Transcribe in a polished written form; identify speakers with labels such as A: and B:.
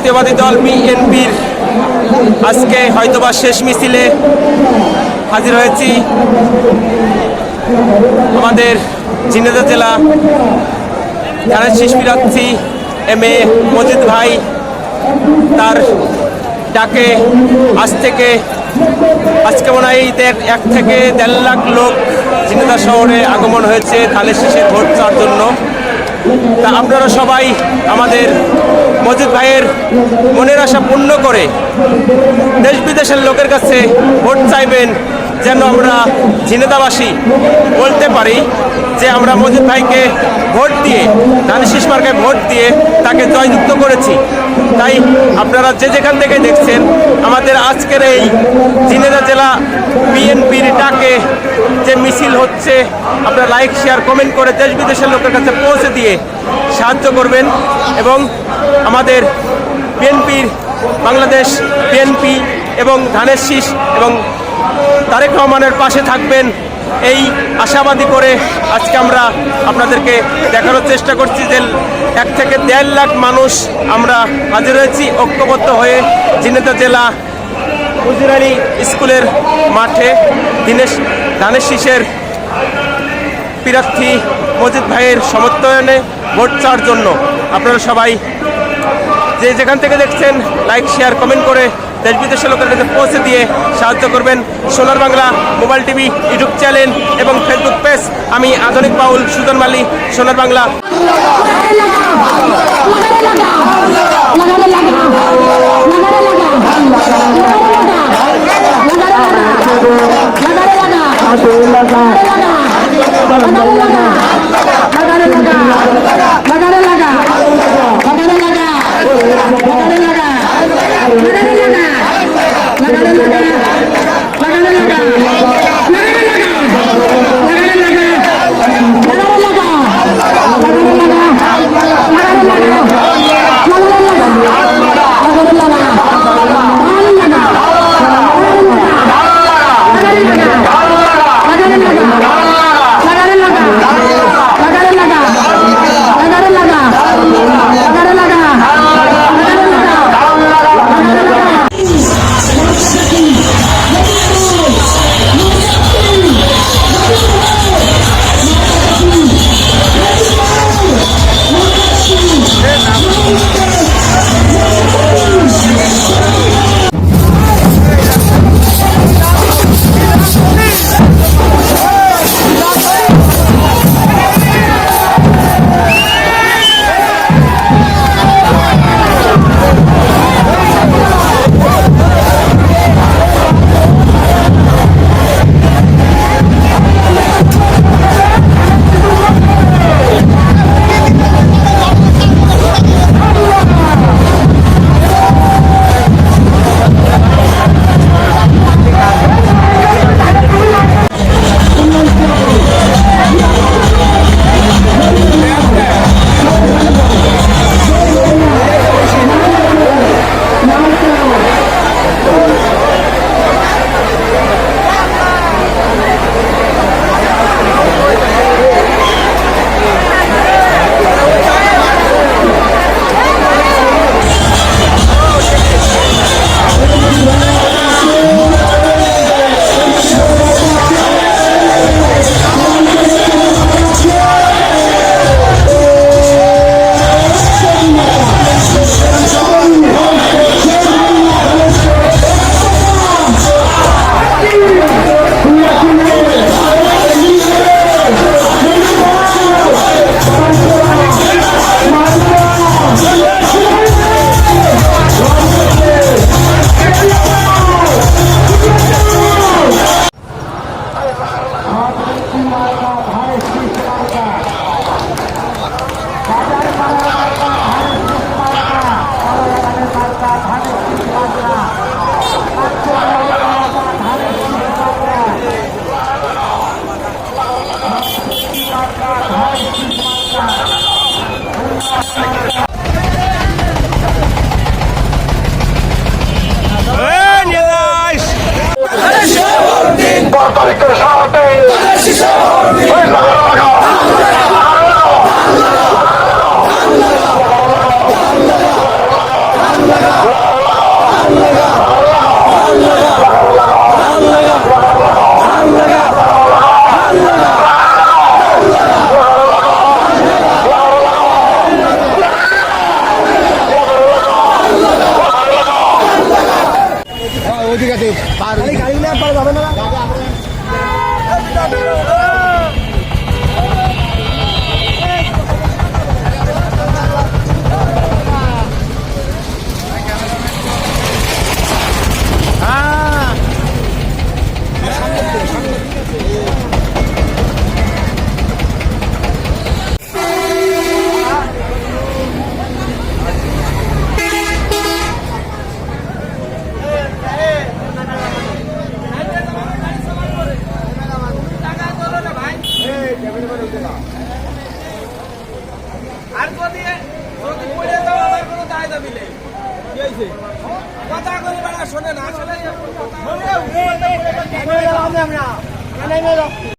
A: জাতীয়বাদী দল বিএনপির আজকে হয়তোবা শেষ মিছিলে হাজির হয়েছি আমাদের ঝিনাইদহ জেলা ধানের শীষ প্রার্থী এম এ মজিদ ভাই তার ডাকে আজকে মনে হয় 1 থেকে 1.5 লাখ লোক ঝিনাইদহ শহরে আগমন হয়েছে ধানের শীষের ভোট চাওয়ার জন্য। তা আপনারা সবাই আমাদের মজিদ ভাইয়ের মনের আশা পূর্ণ করে দেশ বিদেশের লোকের কাছে ভোট চাইবেন, যেন আমরা ঝিনাইদহবাসী বলতে পারি যে আমরা মজিদ ভাইকে ভোট দিয়ে ধানের শীষ মার্কায় ভোট দিয়ে তাকে জয়যুক্ত করেছি। তাই আপনারা যে যেখান থেকে দেখছেন আমাদের আজকের এই ঝিনাইদহ জেলা বিএনপির ডাকে যে মিছিল হচ্ছে, আপনারা লাইক শেয়ার কমেন্ট করে দেশ বিদেশের লোকের কাছে পৌঁছে দিয়ে সাহায্য করবেন এবং আমাদের বিএনপির বাংলাদেশ বিএনপি এবং ধানের শীষ এবং তারেক রহমানের পাশে থাকবেন এই আশাবাদী করে আজকে আমরা আপনাদেরকে দেখানোর চেষ্টা করছি যে 1 থেকে 1.5 লাখ মানুষ আমরা হাজির হয়েছি ঐক্যবদ্ধ হয়ে ঝিনাইদহ জেলা উজিরানি স্কুলের মাঠে ধানের শীষের প্রার্থী মজিদ ভাইয়ের সমর্থনে ভোট চাওয়ার জন্য। আপনারা সবাই যে যেখান থেকে দেখছেন লাইক শেয়ার কমেন্ট করে দেশ বিদেশের লোকের কাছে পৌঁছে দিয়ে সাহায্য করবেন। সোনার Bangla mobile TV YouTube channel এবং ফেসবুক পেজ, আমি আধুনিক বাউল সুজন মালি, সোনার বাংলা।
B: ওইদিকে আছে পার গাড়ি না পার যাবে না
A: আর যদি পড়ে যাও আমার কোনো দায় দাবি নেই কি হয়েছে কথা কই বেড়া শোনে না আসলে